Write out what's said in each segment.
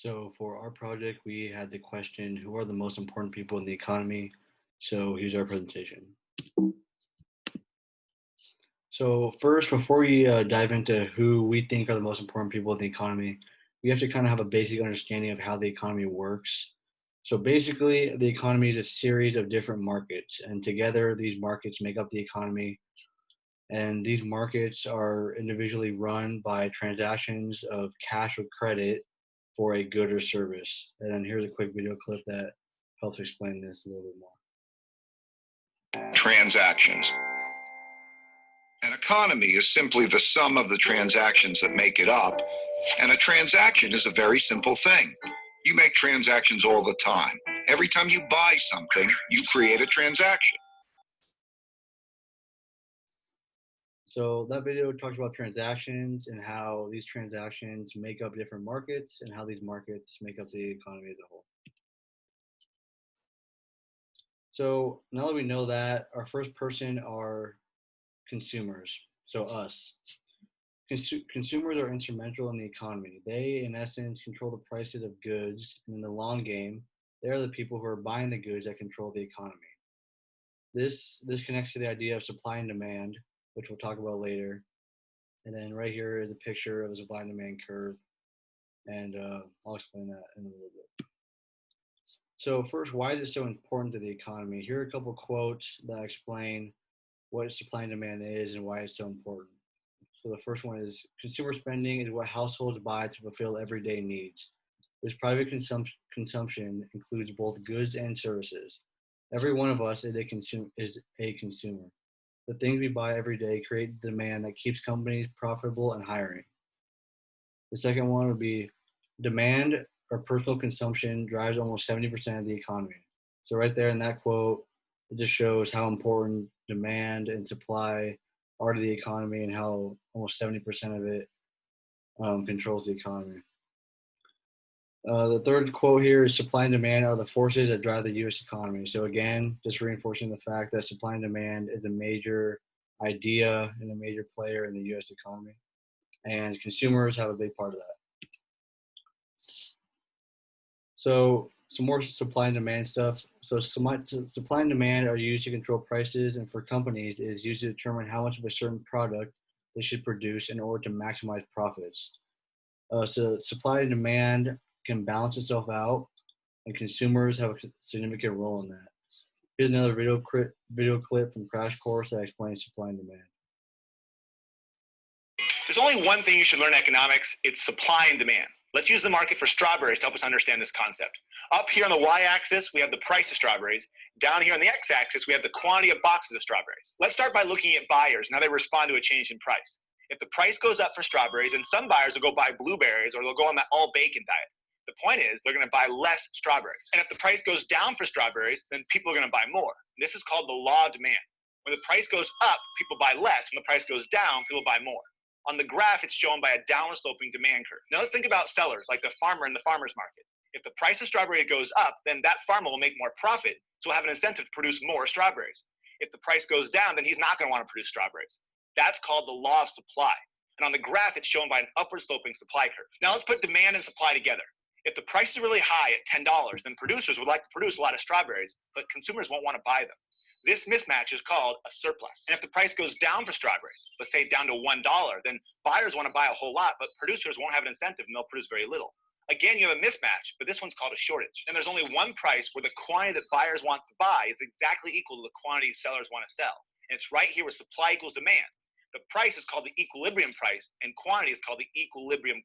So for our project, we had the question, who are the most important people in the economy? So here's our presentation. So first, before we dive into who we think are the most important people in the economy, we have to kind of have a basic understanding of how the economy works. So basically, the economy is a series of different markets, and together these markets make up the economy. And these markets are individually run by transactions of cash or credit for a good or service. And then here's a quick video clip that helps explain this a little bit more. Transactions. An economy is simply the sum of the transactions that make it up, and a transaction is a very simple thing. You make transactions all the time. Every time you buy something, you create a transaction. So that video talks about transactions and how these transactions make up different markets and how these markets make up the economy as a whole. So now that we know that, our first person are consumers, so us. Consumers are instrumental in the economy. They, in essence, control the prices of goods, and in the long game, they are the people who are buying the goods that control the economy. This connects to the idea of supply and demand, which we'll talk about later. And then right here is a picture of a supply and demand curve, and I'll explain that in a little bit. So first, why is it so important to the economy? Here are a couple quotes that explain what supply and demand is and why it's so important. So the first one is consumer spending is what households buy to fulfill everyday needs. This private consumption includes both goods and services. Every one of us is a consumer. The things we buy every day create demand that keeps companies profitable and hiring. The second one would be demand or personal consumption drives almost 70% of the economy. So right there in that quote, it just shows how important demand and supply are to the economy and how almost 70% of it controls the economy. The third quote here is supply and demand are the forces that drive the U.S. economy. So again, just reinforcing the fact that supply and demand is a major idea and a major player in the U.S. economy. And consumers have a big part of that. So some more supply and demand stuff. So supply and demand are used to control prices, and for companies, it is used to determine how much of a certain product they should produce in order to maximize profits. So supply and demand can balance itself out, and consumers have a significant role in that. Here's another video clip from Crash Course that explains supply and demand. There's only one thing you should learn in economics, it's supply and demand. Let's use the market for strawberries to help us understand this concept. Up here on the y-axis, we have the price of strawberries. Down here on the x-axis, we have the quantity of boxes of strawberries. Let's start by looking at buyers and how they respond to a change in price. If the price goes up for strawberries, and some buyers will go buy blueberries or they'll go on that all bacon diet. The point is, they're going to buy less strawberries. And if the price goes down for strawberries, then people are going to buy more. This is called the law of demand. When the price goes up, people buy less. When the price goes down, people buy more. On the graph, it's shown by a downward sloping demand curve. Now let's think about sellers, like the farmer in the farmer's market. If the price of strawberry goes up, then that farmer will make more profit, so he'll have an incentive to produce more strawberries. If the price goes down, then he's not going to want to produce strawberries. That's called the law of supply. And on the graph, it's shown by an upward sloping supply curve. Now let's put demand and supply together. If the price is really high at $10, then producers would like to produce a lot of strawberries, but consumers won't want to buy them. This mismatch is called a surplus. And if the price goes down for strawberries, let's say down to $1, then buyers want to buy a whole lot, but producers won't have an incentive and they'll produce very little. Again, you have a mismatch, but this one's called a shortage. And there's only one price where the quantity that buyers want to buy is exactly equal to the quantity sellers want to sell. And it's right here where supply equals demand. The price is called the equilibrium price, and quantity is called the equilibrium.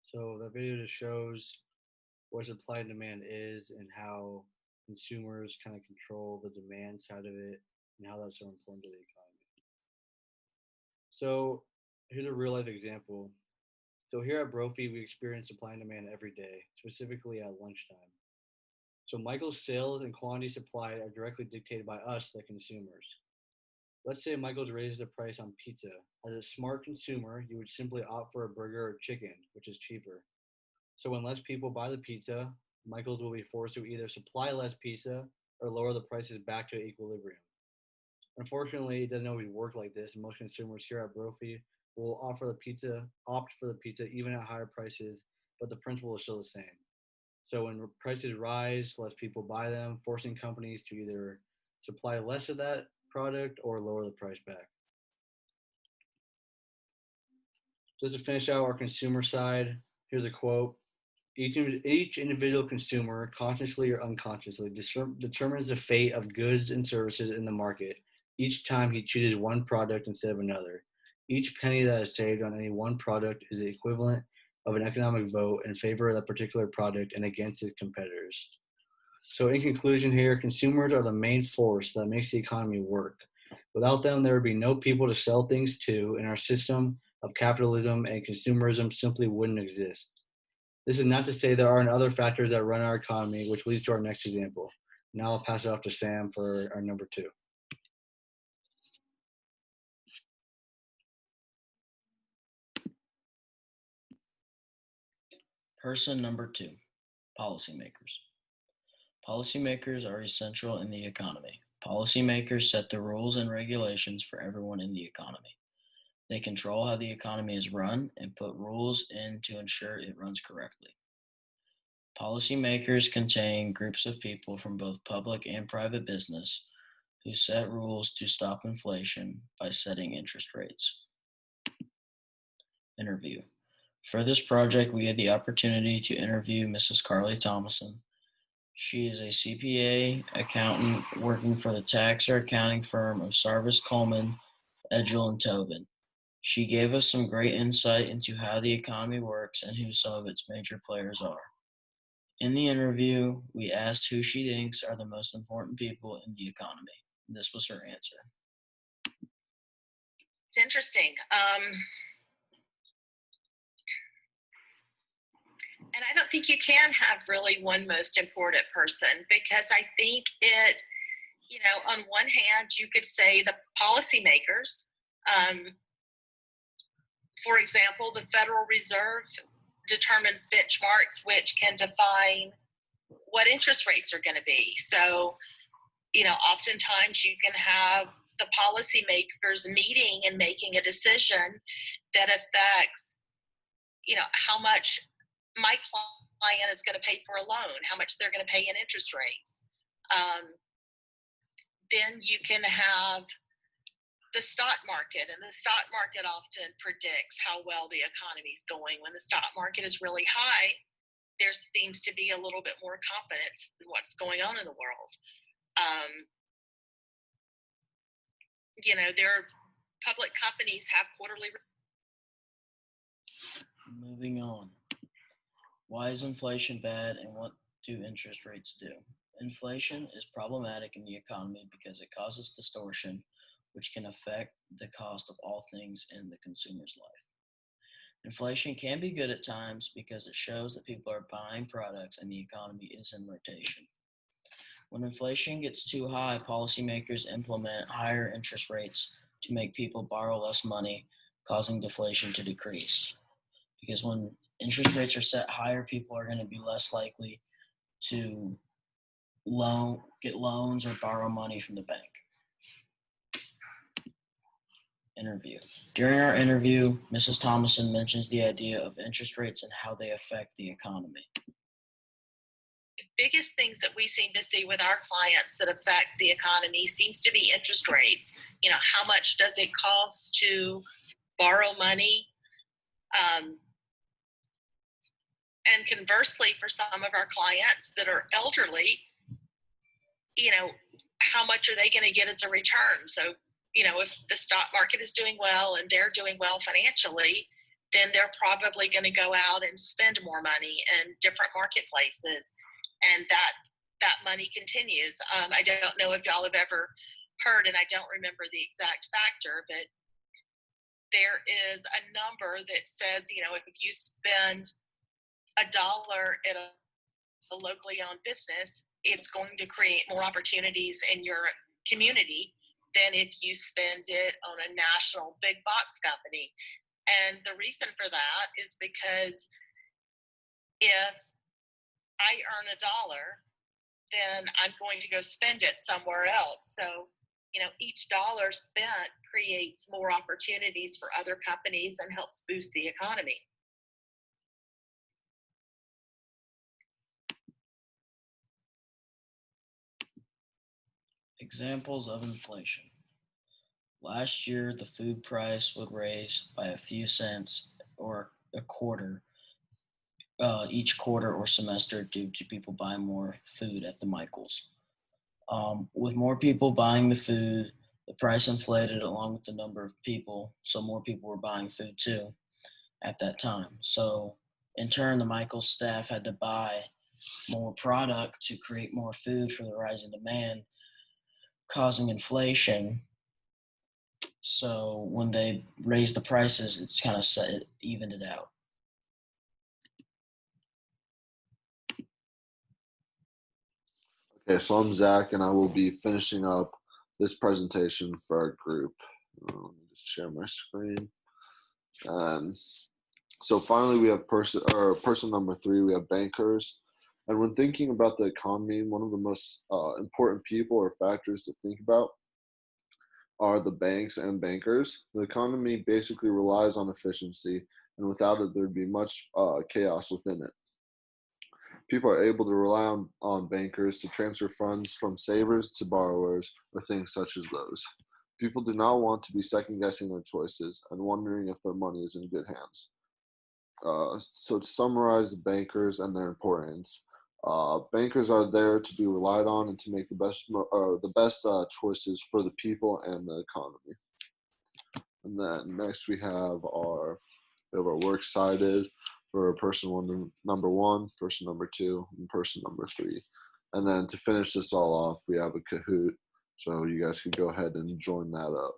So that video just shows what supply and demand is and how consumers kind of control the demand side of it and how that's so important to the economy. So here's a real life example. So here at Brophy, we experience supply and demand every day, specifically at lunchtime. So Michael's sales and quantity supplied are directly dictated by us, the consumers. Let's say Michael's raises the price on pizza. As a smart consumer, you would simply opt for a burger or chicken, which is cheaper. So when less people buy the pizza, Michael's will be forced to either supply less pizza or lower the prices back to equilibrium. Unfortunately, it doesn't always work like this, and most consumers here at Brophy will opt for the pizza even at higher prices, but the principle is still the same. So when prices rise, less people buy them, forcing companies to either supply less of that product or lower the price back. Just to finish out our consumer side, here's a quote. Each individual consumer, consciously or unconsciously, determines the fate of goods and services in the market each time he chooses one product instead of another. Each penny that is saved on any one product is the equivalent of an economic vote in favor of that particular product and against its competitors. So, in conclusion, here, consumers are the main force that makes the economy work. Without them, there would be no people to sell things to, and our system of capitalism and consumerism simply wouldn't exist. This is not to say there aren't other factors that run our economy, which leads to our next example. Now I'll pass it off to Sam for our number 2. Person number 2, policymakers. Policymakers are essential in the economy. Policymakers set the rules and regulations for everyone in the economy. They control how the economy is run and put rules in to ensure it runs correctly. Policymakers contain groups of people from both public and private business who set rules to stop inflation by setting interest rates. Interview. For this project, we had the opportunity to interview Mrs. Carly Thomason. She is a CPA accountant working for the tax or accounting firm of Sarvis Coleman, Edgell and Tobin. She gave us some great insight into how the economy works and who some of its major players are. In the interview, we asked who she thinks are the most important people in the economy. This was her answer. It's interesting. And I don't think you can have really one most important person, because I think it, on one hand, you could say the policymakers. For example, the Federal Reserve determines benchmarks which can define what interest rates are going to be. So, oftentimes you can have the policymakers meeting and making a decision that affects, how much my client is going to pay for a loan, how much they're going to pay in interest rates. Then you can have the stock market, and the stock market often predicts how well the economy is going. When the stock market is really high, there seems to be a little bit more confidence in what's going on in the world. Their public companies have quarterly. Moving on. Why is inflation bad, and what do interest rates do? Inflation is problematic in the economy because it causes distortion, which can affect the cost of all things in the consumer's life. Inflation can be good at times because it shows that people are buying products and the economy is in rotation. When inflation gets too high, policymakers implement higher interest rates to make people borrow less money, causing deflation to decrease. Because when interest rates are set higher, people are going to be less likely to get loans or borrow money from the bank. Interview. During our interview, Mrs. Thomason mentions the idea of interest rates and how they affect the economy. The biggest things that we seem to see with our clients that affect the economy seems to be interest rates. How much does it cost to borrow money? And conversely, for some of our clients that are elderly, how much are they going to get as a return? So, if the stock market is doing well and they're doing well financially, then they're probably going to go out and spend more money in different marketplaces. And that money continues. I don't know if y'all have ever heard, and I don't remember the exact factor, but there is a number that says, if you spend $1 at a locally owned business, it's going to create more opportunities in your community than if you spend it on a national big box company. And the reason for that is because if I earn $1, then I'm going to go spend it somewhere else. So each dollar spent creates more opportunities for other companies and helps boost the economy. Examples of inflation. Last year, the food price would raise by a few cents or a quarter each quarter or semester due to people buying more food at the Michaels. With more people buying the food, the price inflated along with the number of people, so more people were buying food too at that time. So, in turn, the Michaels staff had to buy more product to create more food for the rising demand, causing inflation. So, when they raised the prices, it's kind of evened it out. Okay, so I'm Zach, and I will be finishing up this presentation for our group. Let me just share my screen. And so finally, we have person number 3. We have bankers. And when thinking about the economy, one of the most important people or factors to think about are the banks and bankers. The economy basically relies on efficiency, and without it, there'd be much chaos within it. People are able to rely on bankers to transfer funds from savers to borrowers or things such as those. People do not want to be second-guessing their choices and wondering if their money is in good hands. So to summarize the bankers and their importance, bankers are there to be relied on and to make the best choices for the people and the economy. And then next we have our works cited for person number 1, person number 2, and person number 3. And then to finish this all off, we have a Kahoot. So you guys could go ahead and join that up.